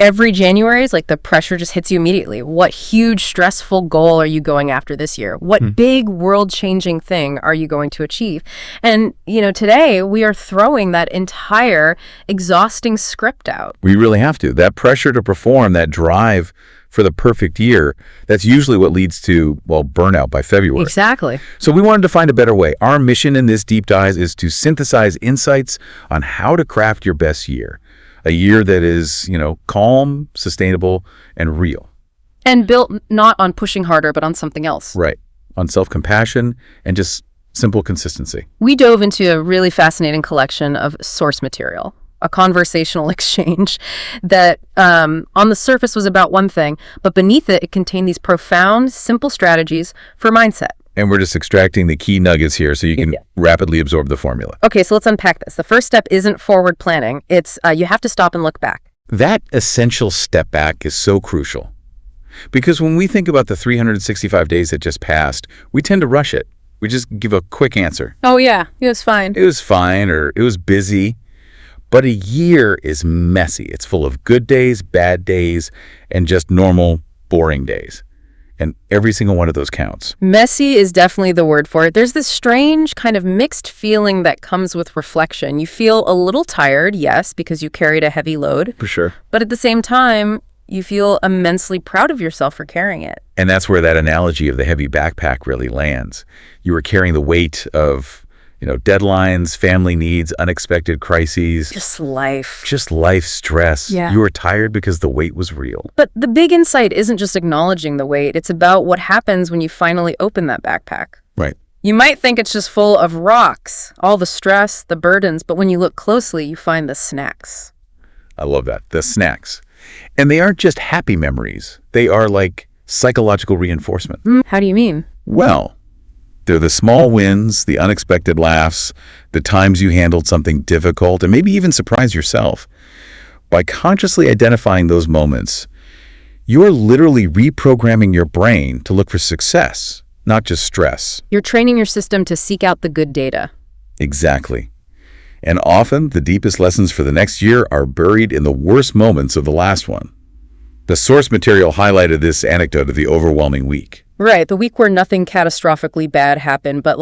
Every January is like the pressure just hits you immediately. What huge stressful goal are you going after this year? What big world-changing thing are you going to achieve? And, today we are throwing that entire exhausting script out. We really have to. That pressure to perform, that drive for the perfect year, that's usually what leads to, burnout by February. Exactly. So we wanted to find a better way. Our mission in this deep dive is to synthesize insights on how to craft your best year. A year that is, calm, sustainable, and real. And built not on pushing harder, but on something else. Right. On self-compassion and just simple consistency. We dove into a really fascinating collection of source material, a conversational exchange that on the surface was about one thing, but beneath it contained these profound, simple strategies for mindset. And we're just extracting the key nuggets here so you can rapidly absorb the formula. Okay, so let's unpack this. The first step isn't forward planning. It's you have to stop and look back. That essential step back is so crucial. Because when we think about the 365 days that just passed, we tend to rush it. We just give a quick answer. Oh, yeah, it was fine. It was fine, or it was busy. But a year is messy. It's full of good days, bad days, and just normal, boring days. And every single one of those counts. Messy is definitely the word for it. There's this strange kind of mixed feeling that comes with reflection. You feel a little tired, yes, because you carried a heavy load. For sure. But at the same time, you feel immensely proud of yourself for carrying it. And that's where that analogy of the heavy backpack really lands. You were carrying the weight of, deadlines, family needs, unexpected crises. Just life. Just life stress. Yeah. You were tired because the weight was real. But the big insight isn't just acknowledging the weight. It's about what happens when you finally open that backpack. Right. You might think it's just full of rocks, all the stress, the burdens, but when you look closely, you find the snacks. I love that. The snacks. And they aren't just happy memories. They are like psychological reinforcement. How do you mean? Well, they're the small wins, the unexpected laughs, the times you handled something difficult, and maybe even surprised yourself. By consciously identifying those moments, you're literally reprogramming your brain to look for success, not just stress. You're training your system to seek out the good data. Exactly. And often, the deepest lessons for the next year are buried in the worst moments of the last one. The source material highlighted this anecdote of the overwhelming week. Right, the week where nothing catastrophically bad happened, but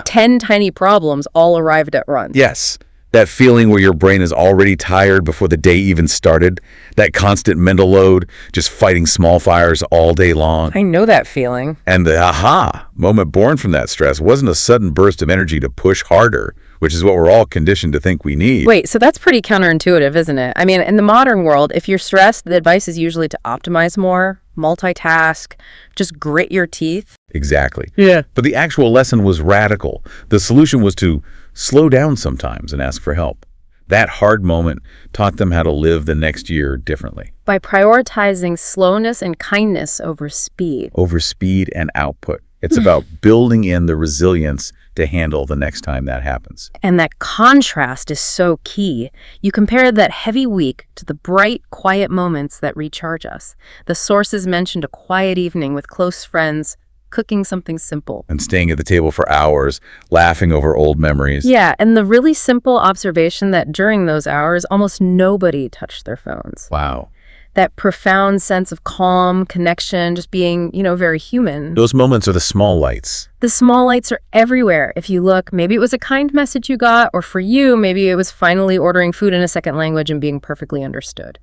10 tiny problems all arrived at once. Yes, that feeling where your brain is already tired before the day even started, that constant mental load, just fighting small fires all day long. I know that feeling. And the aha moment born from that stress wasn't a sudden burst of energy to push harder, which is what we're all conditioned to think we need. Wait, so that's pretty counterintuitive, isn't it? I mean, in the modern world, if you're stressed, the advice is usually to optimize more, multitask, just grit your teeth. Exactly. Yeah. But the actual lesson was radical. The solution was to slow down sometimes and ask for help. That hard moment taught them how to live the next year differently. By prioritizing slowness and kindness over speed. Over speed and output. It's about building in the resilience to handle the next time that happens. And that contrast is so key. You compare that heavy week to the bright, quiet moments that recharge us. The sources mentioned a quiet evening with close friends, cooking something simple. And staying at the table for hours, laughing over old memories. Yeah, and the really simple observation that during those hours, almost nobody touched their phones. Wow. That profound sense of calm, connection, just being, very human. Those moments are the small lights. The small lights are everywhere. If you look, maybe it was a kind message you got, or for you, maybe it was finally ordering food in a second language and being perfectly understood.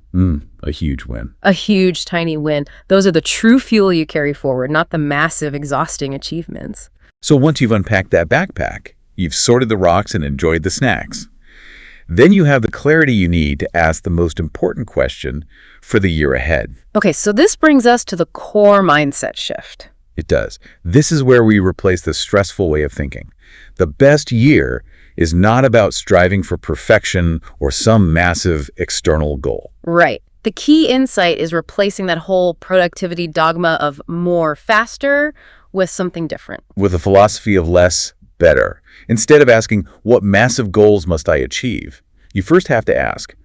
A huge win. A huge, tiny win. Those are the true fuel you carry forward, not the massive, exhausting achievements. So once you've unpacked that backpack, you've sorted the rocks and enjoyed the snacks. Then you have the clarity you need to ask the most important question for the year ahead. Okay, so this brings us to the core mindset shift. It does. This is where we replace the stressful way of thinking. The best year is not about striving for perfection or some massive external goal. Right. The key insight is replacing that whole productivity dogma of more faster with something different. With a philosophy of less, better. Instead of asking, what massive goals must I achieve? You first have to ask,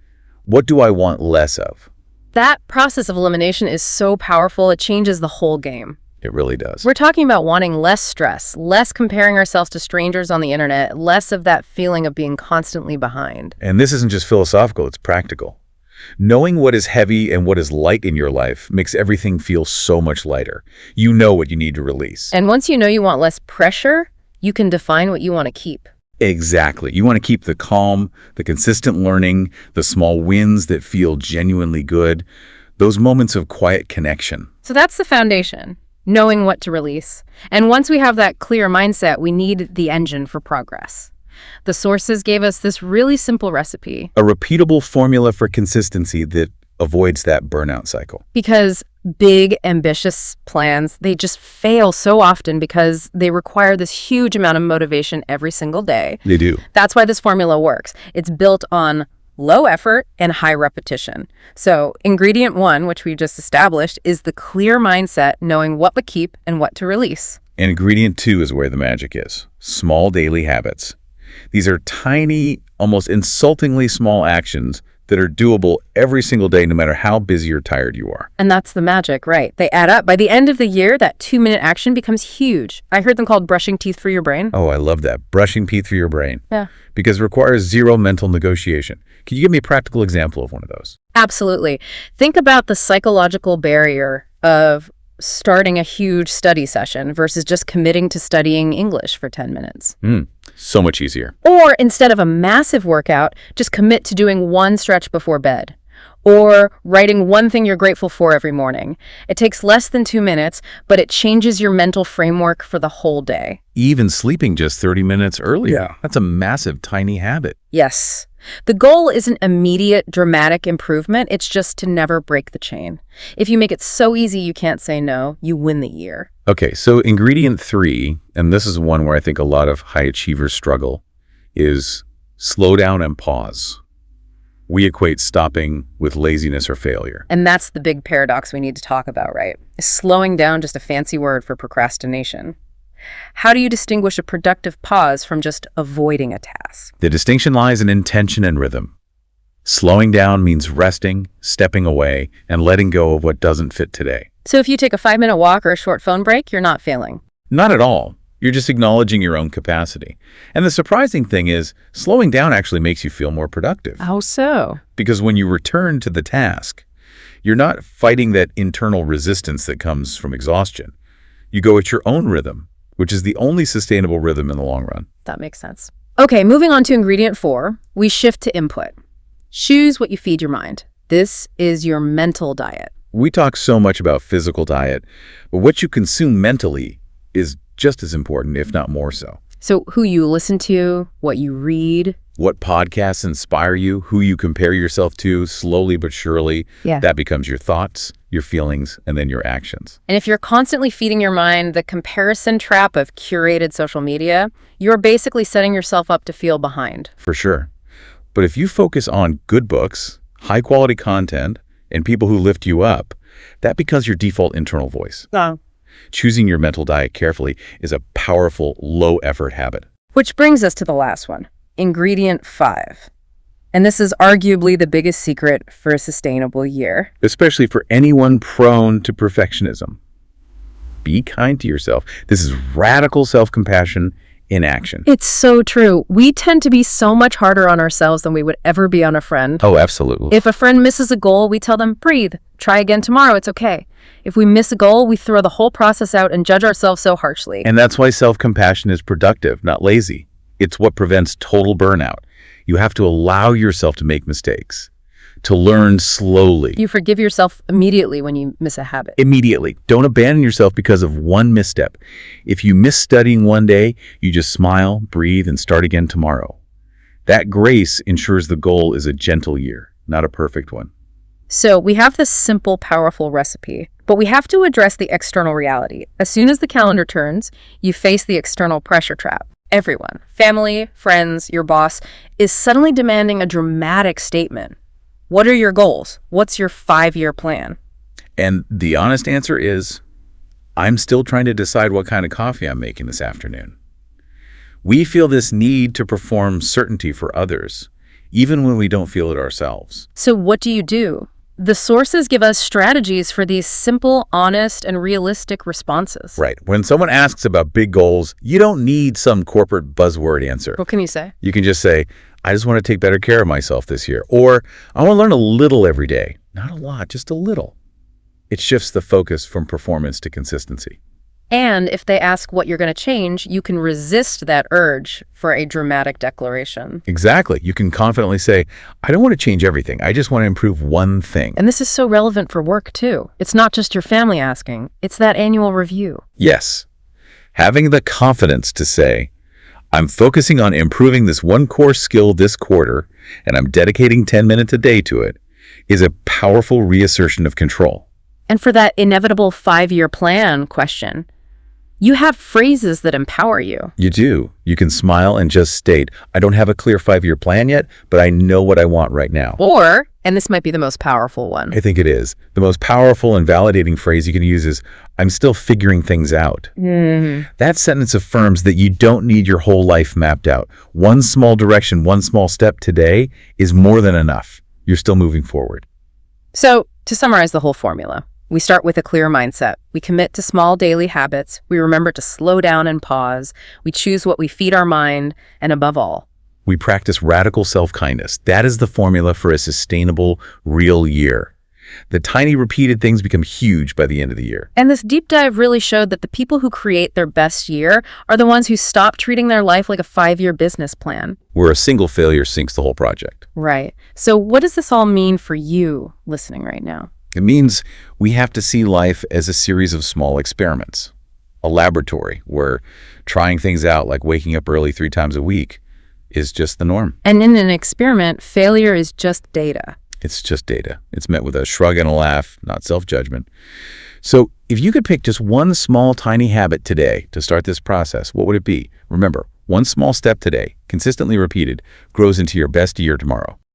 what do I want less of? That process of elimination is so powerful, it changes the whole game. It really does. We're talking about wanting less stress, less comparing ourselves to strangers on the internet, less of that feeling of being constantly behind. And this isn't just philosophical, it's practical. Knowing what is heavy and what is light in your life makes everything feel so much lighter. You know what you need to release. And once you know you want less pressure, you can define what you want to keep. Exactly. You want to keep the calm, the consistent learning, the small wins that feel genuinely good, those moments of quiet connection. So that's the foundation, knowing what to release. And once we have that clear mindset, we need the engine for progress. The sources gave us this really simple recipe. A repeatable formula for consistency that avoids that burnout cycle. Because big, ambitious plans, they just fail so often because they require this huge amount of motivation every single day. They do. That's why this formula works. It's built on low effort and high repetition. So ingredient 1, which we just established, is the clear mindset, knowing what to keep and what to release. And ingredient 2 is where the magic is. Small daily habits. These are tiny, almost insultingly small actions that are doable every single day, no matter how busy or tired you are. And that's the magic, right? They add up. By the end of the year, that 2-minute action becomes huge. I heard them called brushing teeth for your brain. Oh, I love that. Brushing teeth for your brain. Yeah. Because it requires zero mental negotiation. Can you give me a practical example of one of those? Absolutely. Think about the psychological barrier of starting a huge study session versus just committing to studying English for 10 minutes. So much easier. Or instead of a massive workout, just commit to doing one stretch before bed. Or writing one thing you're grateful for every morning. It takes less than 2 minutes, but it changes your mental framework for the whole day. Even sleeping just 30 minutes earlier. Yeah. That's a massive, tiny habit. Yes. The goal isn't immediate, dramatic improvement. It's just to never break the chain. If you make it so easy you can't say no, you win the year. Okay, so ingredient 3, and this is one where I think a lot of high achievers struggle, is slow down and pause. We equate stopping with laziness or failure. And that's the big paradox we need to talk about, right? Is slowing down just a fancy word for procrastination? How do you distinguish a productive pause from just avoiding a task? The distinction lies in intention and rhythm. Slowing down means resting, stepping away, and letting go of what doesn't fit today. So if you take a 5-minute walk or a short phone break, you're not failing. Not at all. You're just acknowledging your own capacity. And the surprising thing is, slowing down actually makes you feel more productive. How so? Because when you return to the task, you're not fighting that internal resistance that comes from exhaustion. You go at your own rhythm, which is the only sustainable rhythm in the long run. That makes sense. Okay, moving on to ingredient 4, we shift to input. Choose what you feed your mind. This is your mental diet. We talk so much about physical diet, but what you consume mentally is just as important, if not more so. So who you listen to, what you read. What podcasts inspire you, who you compare yourself to, slowly but surely, that becomes your thoughts, your feelings, and then your actions. And if you're constantly feeding your mind the comparison trap of curated social media, you're basically setting yourself up to feel behind. For sure. But if you focus on good books, high-quality content, and people who lift you up, that becomes your default internal voice. Choosing your mental diet carefully is a powerful, low-effort habit. Which brings us to the last one, ingredient 5. And this is arguably the biggest secret for a sustainable year. Especially for anyone prone to perfectionism. Be kind to yourself. This is radical self-compassion in action. It's so true. We tend to be so much harder on ourselves than we would ever be on a friend. Oh, absolutely. If a friend misses a goal, we tell them, breathe, try again tomorrow, it's okay. If we miss a goal, we throw the whole process out and judge ourselves so harshly. And that's why self-compassion is productive, not lazy. It's what prevents total burnout. You have to allow yourself to make mistakes, to learn slowly. You forgive yourself immediately when you miss a habit. Immediately. Don't abandon yourself because of one misstep. If you miss studying one day, you just smile, breathe, and start again tomorrow. That grace ensures the goal is a gentle year, not a perfect one. So we have this simple, powerful recipe, but we have to address the external reality. As soon as the calendar turns, you face the external pressure trap. Everyone, family, friends, your boss, is suddenly demanding a dramatic statement. What are your goals? What's your 5-year plan? And the honest answer is, I'm still trying to decide what kind of coffee I'm making this afternoon. We feel this need to perform certainty for others, even when we don't feel it ourselves. So what do? The sources give us strategies for these simple, honest, and realistic responses. Right. When someone asks about big goals, you don't need some corporate buzzword answer. What can you say? You can just say, I just want to take better care of myself this year. Or I want to learn a little every day. Not a lot, just a little. It shifts the focus from performance to consistency. And if they ask what you're going to change, you can resist that urge for a dramatic declaration. Exactly. You can confidently say, I don't want to change everything. I just want to improve one thing. And this is so relevant for work, too. It's not just your family asking. It's that annual review. Yes. Having the confidence to say, I'm focusing on improving this one core skill this quarter, and I'm dedicating 10 minutes a day to it, is a powerful reassertion of control. And for that inevitable 5-year plan question, you have phrases that empower you. You do. You can smile and just state, I don't have a clear 5-year plan yet, but I know what I want right now. Or, and this might be the most powerful one, I think it is. The most powerful and validating phrase you can use is, I'm still figuring things out. That sentence affirms that you don't need your whole life mapped out. One small direction, one small step today is more than enough. You're still moving forward. So, to summarize the whole formula, we start with a clear mindset. We commit to small daily habits. We remember to slow down and pause. We choose what we feed our mind. And above all, We practice radical self-kindness. That is the formula for a sustainable, real year. The tiny repeated things become huge by the end of the year. and this deep dive really showed that the people who create their best year are the ones who stop treating their life like a 5-year business plan. Where a single failure sinks the whole project. Right. So what does this all mean for you listening right now? It means we have to see life as a series of small experiments. A laboratory where trying things out like waking up early 3 times a week is just the norm. And in an experiment, failure is just data. It's just data. It's met with a shrug and a laugh, not self-judgment. So if you could pick just one small, tiny habit today to start this process, what would it be? Remember, one small step today, consistently repeated, grows into your best year tomorrow.